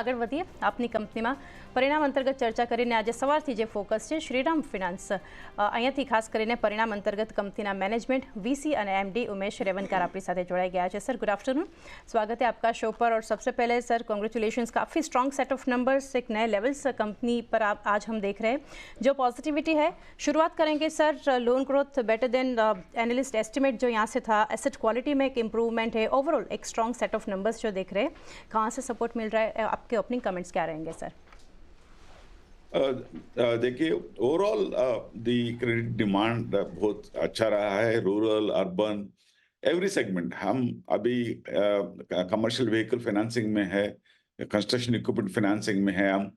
આગળ વધીએ આપની કંપનીમાં પરિણામ અંતર્ગત ચર્ચા કરીને આજે સવારથી જે ફોકસ છે શ્રીરામ ફિનાન્સ અહીંયાથી ખાસ કરીને પરિણામ અંતર્ગત કંપનીના મેનેજમેન્ટ वीसी અને एमडी उमेश रेवनकर अपनी साथ जोड़ाई गया है। सर गुड आफ्टरनून, स्वागत है आपका शो पर। और सबसे पहले सर कॉन्ग्रेचुलेशंस, काफ़ी स्ट्रॉन्ग सेट ऑफ नंबर्स, एक नए लेवल्स कंपनी पर आप आज हम देख रहे हैं। जो पॉजिटिविटी है शुरुआत करेंगे sir, loan growth better than analyst estimate जो यहाँ से था, एसेट क्वालिटी में एक इम्प्रूवमेंट है, ओवरऑल एक स्ट्रॉन्ग सेट ऑफ नंबर्स जो देख रहे हैं, कहाँ से सपोर्ट मिल रहा है, आपके ओपनिंग कमेंट्स क्या रहेंगे सर? देखिए ओवरऑल द क्रेडिट डिमांड बहुत अच्छा रहा है। रूरल अर्बन एवरी सेगमेंट हम अभी कमर्शियल व्हीकल फाइनेंसिंग में है, कंस्ट्रक्शन इक्विपमेंट फाइनेंसिंग में है हम,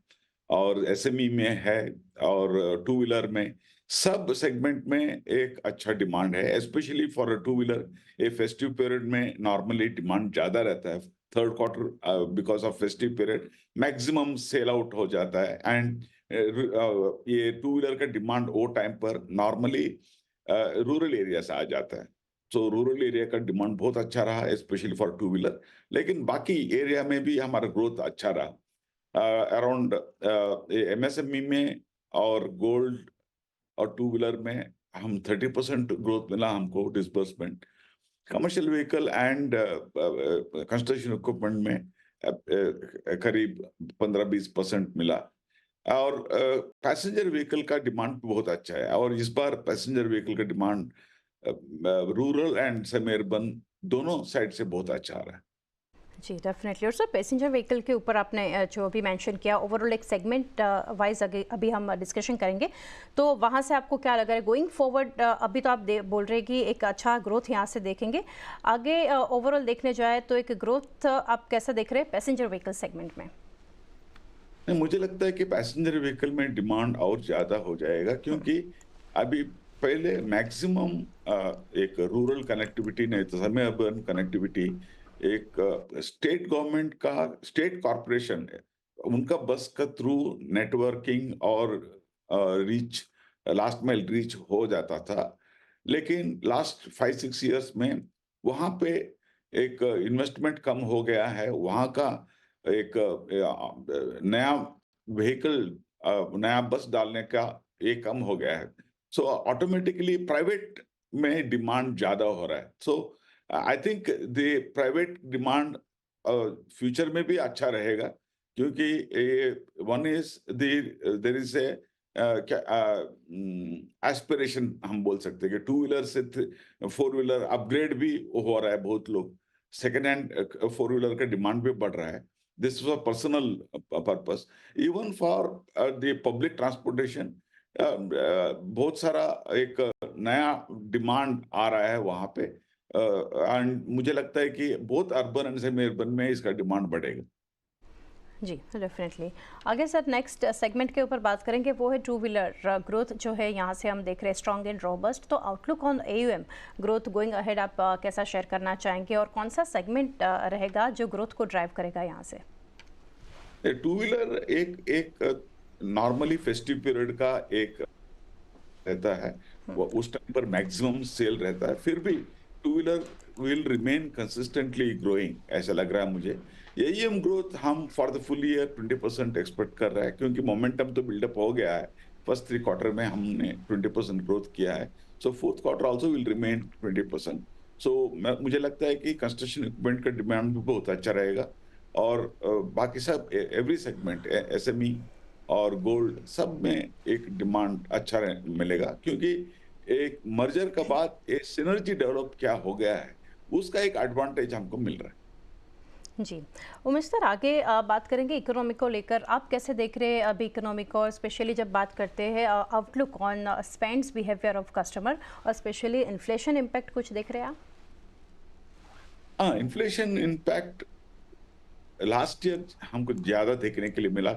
और एसएमई में है, और टू व्हीलर में सब सेगमेंट में एक अच्छा डिमांड है। Specially for two wheeler A festive period में नॉर्मली डिमांड ज्यादा रहता है। Third quarter because of festive period maximum sell out हो जाता है। एंड ये टू व्हीलर का डिमांड वो टाइम पर नॉर्मली रूरल एरिया से आ जाता है। सो रूरल एरिया का डिमांड बहुत अच्छा रहा, स्पेशली फॉर टू व्हीलर। लेकिन बाकी एरिया में भी हमारा ग्रोथ अच्छा रहा। अराउंड एमएसएमई में और गोल्ड और टू व्हीलर में हम 30% ग्रोथ मिला हमको disbursement. Commercial vehicle and construction equipment में करीब 15-20% मिला। और पैसेंजर व्हीकल का डिमांड बहुत अच्छा है, और इस बार पैसेंजर व्हीकल का demand rural and semi urban दोनों साइड से बहुत अच्छा आ रहा है। जी डेफिनेटली। और सर पैसेंजर व्हीकल के ऊपर आपने जो अभी मेंशन किया, ओवरऑल एक सेगमेंट वाइज अभी हम डिस्कशन करेंगे, तो वहाँ से आपको क्या लग रहा है गोइंग फॉरवर्ड? अभी तो आप बोल रहे हैं कि एक अच्छा ग्रोथ यहाँ से देखेंगे, आगे ओवरऑल देखने जाए तो एक ग्रोथ आप कैसा देख रहे हैं पैसेंजर व्हीकल सेगमेंट में? मुझे लगता है कि पैसेंजर व्हीकल में डिमांड और ज्यादा हो जाएगा, क्योंकि अभी पहले मैक्सिमम एक रूरल कनेक्टिविटी नहीं तो सेमी अर्बन कनेक्टिविटी एक स्टेट गवर्नमेंट का स्टेट कॉरपोरेशन है, उनका बस का थ्रू नेटवर्किंग और रीच लास्ट माइल रीच हो जाता था। लेकिन लास्ट 5-6 इयर्स में वहां पे एक इन्वेस्टमेंट कम हो गया है। वहां का एक नया व्हीकल नया बस डालने का ये कम हो गया है। सो ऑटोमेटिकली प्राइवेट में डिमांड ज्यादा हो रहा है। So I think the private demand future में भी अच्छा रहेगा, क्योंकि ये one is there is a aspiration हम बोल सकते हैं कि टू व्हीलर से फोर व्हीलर अपग्रेड भी हो रहा है। बहुत लोग सेकेंड हैंड फोर व्हीलर का डिमांड भी बढ़ रहा है। This for personal purpose, even for the public transportation बहुत सारा एक नया डिमांड आ रहा है वहां पे। एंड मुझे लगता है कि बहुत अर्बन एंड सेमी अर्बन में इसका डिमांड बढ़ेगा। जी डेफिनेटली। आगे सर नेक्स्ट सेगमेंट के ऊपर बात करेंगे, वो है टू व्हीलर ग्रोथ जो है यहाँ से हम देख रहे हैं स्ट्रॉन्ग एंड रोबस्ट। तो outlook on AUM growth going ahead आप कैसा शेयर करना चाहेंगे, और कौन सा सेगमेंट रहेगा जो ग्रोथ को ड्राइव करेगा यहाँ से? टू व्हीलर एक एक नॉर्मली फेस्टिव पीरियड का एक रहता है, वो उस टाइम पर मैक्सिमम सेल रहता है। फिर भी two wheeler will remain consistently growing ऐसा लग रहा है मुझे। एईएम ग्रोथ हम for the full year 20% expect कर रहा है, क्योंकि मोमेंटम तो बिल्डअप हो गया है। फर्स्ट 3 क्वार्टर में हमने 20% ग्रोथ किया है। So fourth quarter also will remain 20%। So मुझे लगता है कि कंस्ट्रक्शन इक्विपमेंट का डिमांड भी बहुत अच्छा रहेगा, और बाकी सब एवरी सेगमेंट एसएमई और गोल्ड सब में एक डिमांड अच्छा मिलेगा, क्योंकि एक मर्जर के बाद एक सिनर्जी डेवलप क्या हो गया है उसका एक एडवांटेज हमको मिल रहा है। जी उमेश सर, आगे बात करेंगे इकोनॉमी को लेकर। आप कैसे देख रहे हैं अभी इकोनॉमी को, और स्पेशली जब बात करते हैं outlook on spends behaviour of customer, और स्पेशली इन्फ्लेशन इम्पैक्ट कुछ देख रहे हैं आप? हाँ, इन्फ्लेशन इम्पैक्ट लास्ट ईयर हमको ज्यादा देखने के लिए मिला।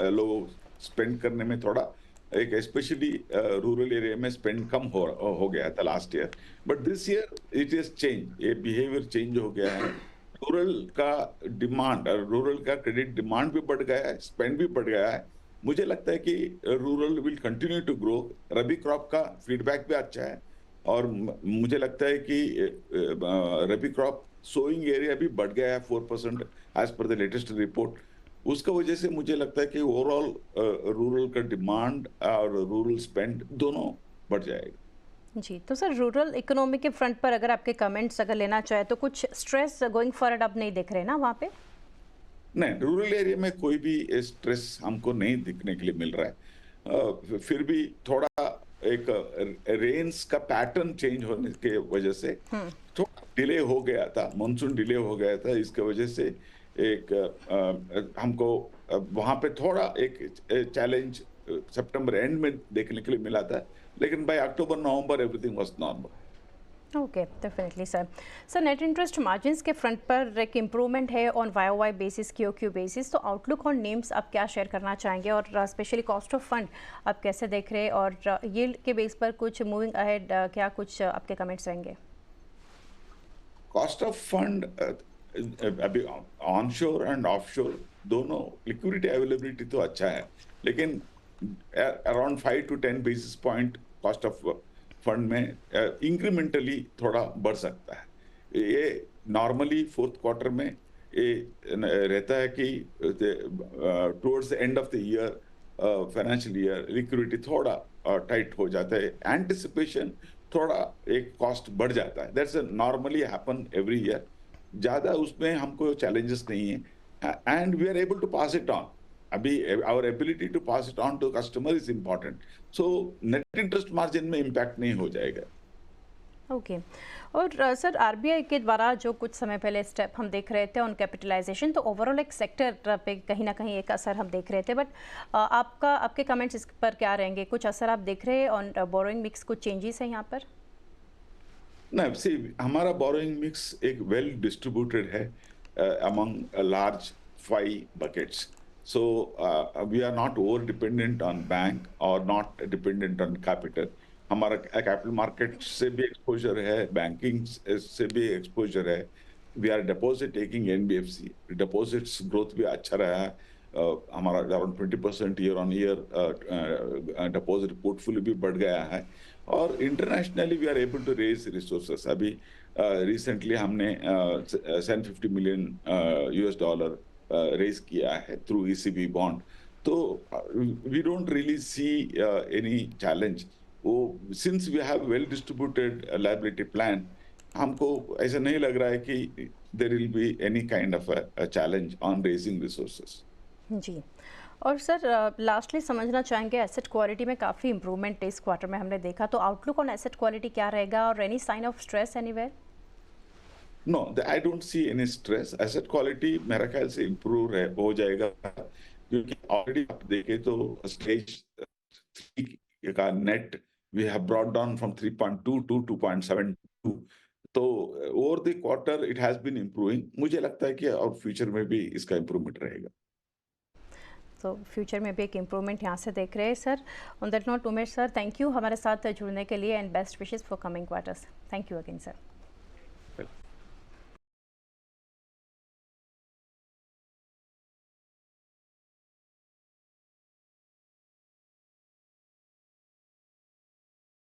लोग स्पेंड करने में थोड़ा एक स्पेशली रूरल एरिया में स्पेंड कम हो गया था last year, but this year it is change, ये बिहेवियर चेंज हो गया है। रूरल का डिमांड और रूरल का क्रेडिट डिमांड भी बढ़ गया है, स्पेंड भी बढ़ गया है। मुझे लगता है कि rural will continue to grow. Rabi crop का फीडबैक भी अच्छा है, और मुझे लगता है कि रबी क्रॉप सोइंग एरिया भी बढ़ गया है 4% as per the latest report. उसका वजह से मुझे लगता है कि ओवरऑल रूरल का डिमांड और रूरल स्पेंड दोनों बढ़ जाएगा। जी, तो सर रूरल इकोनॉमी के फ्रंट पर अगर आपके कमेंट्स अगर लेना चाहे तो कुछ स्ट्रेस गोइंग फॉरवर्ड अब नहीं दिख रहे ना वहाँ पे? नहीं, रूरल एरिया में कोई भी स्ट्रेस हमको नहीं दिखने के लिए मिल रहा है। फिर भी थोड़ा एक रेन्स का पैटर्न चेंज होने के वजह से हुँ। थोड़ा डिले हो गया था, मानसून डिले हो गया था, इसके वजह से एक हमको वहाँ पे थोड़ा एक चैलेंज सितंबर एंड में देखने के लिए मिला था, लेकिन by October November everything was normal. Okay, definitely sir. Sir net interest margins के फ्रंट पर एक इम्प्रूवमेंट है on Y basis, Q basis, तो आउटलुक ऑन नेम्स आप क्या शेयर करना चाहेंगे और स्पेशली कॉस्ट ऑफ फंड आप कैसे देख रहे हैं और यील्ड के बेस पर कुछ मूविंग अहेड क्या कुछ आपके कमेंट्स रहेंगे? कॉस्ट ऑफ फंड अभी ऑनशोर एंड ऑफशोर दोनों लिक्विडिटी अवेलेबिलिटी तो अच्छा है, लेकिन around 5 to 10 basis point cost of fund में इंक्रीमेंटली थोड़ा बढ़ सकता है। ये नॉर्मली फोर्थ क्वार्टर में ये रहता है कि towards the end of the year financial year liquidity थोड़ा टाइट हो जाता है, एंटिसिपेशन थोड़ा एक कॉस्ट बढ़ जाता है। That's normally happen every year. ज्यादा उसमें हमको चैलेंजेस नहीं है and we are able to pass it on. अभी our ability to pass it on to customer is important, so net interest margin में इम्पैक्ट नहीं हो जाएगा। ओके। और सर आरबीआई के द्वारा जो कुछ समय पहले स्टेप हम देख रहे थे ऑन कैपिटलाइजेशन, तो ओवरऑल एक सेक्टर पे कहीं ना कहीं एक असर हम देख रहे थे, बट आपके कमेंट्स इस पर क्या रहेंगे? कुछ असर आप देख रहे हैं ऑन बोरोइंग मिक्स, कुछ चेंजेस हैं यहाँ पर? ना सी हमारा बोरोइंग मिक्स एक वेल डिस्ट्रीब्यूटेड है among large 5 buckets, so we are not over dependent on bank or not dependent on capital. हमारा कैपिटल मार्केट से भी एक्सपोजर है, बैंकिंग से भी एक्सपोजर है। We are deposit taking NBFC, deposits growth भी अच्छा रहा है। हमारा around 20% year on year deposit portfolio भी बढ़ गया है और internationally we are able to raise resources. अभी रिसेंटली हमने $750 मिलियन US रेज किया है थ्रू ईसीबी बॉन्ड, तो we don't really see any challenge. वो since we have well distributed liability plan, हमको ऐसा नहीं लग रहा है कि there will be any kind of a challenge on raising resources. जी। और सर लास्टली समझना चाहेंगे, एसेट क्वालिटी में काफ़ी इंप्रूवमेंट इस क्वार्टर में हमने देखा, तो आउटलुक ऑन एसेट क्वालिटी क्या रहेगा और any sign of stress anywhere? No, I don't see any stress. Asset quality मेरा ख्याल से इम्प्रूव हो जाएगा, क्योंकि ऑलरेडी आप देखें तो स्टेज 3 का net we have brought down from 3.2 to 2.72, तो over the quarter it has been improving. मुझे लगता है कि और फ्यूचर में भी इसका इम्प्रूवमेंट रहेगा। तो फ्यूचर में भी एक इम्प्रूवमेंट यहाँ से देख रहे हैं sir. On that note Umesh sir, thank you हमारे साथ जुड़ने के लिए and best wishes for coming quarters. Thank you again sir.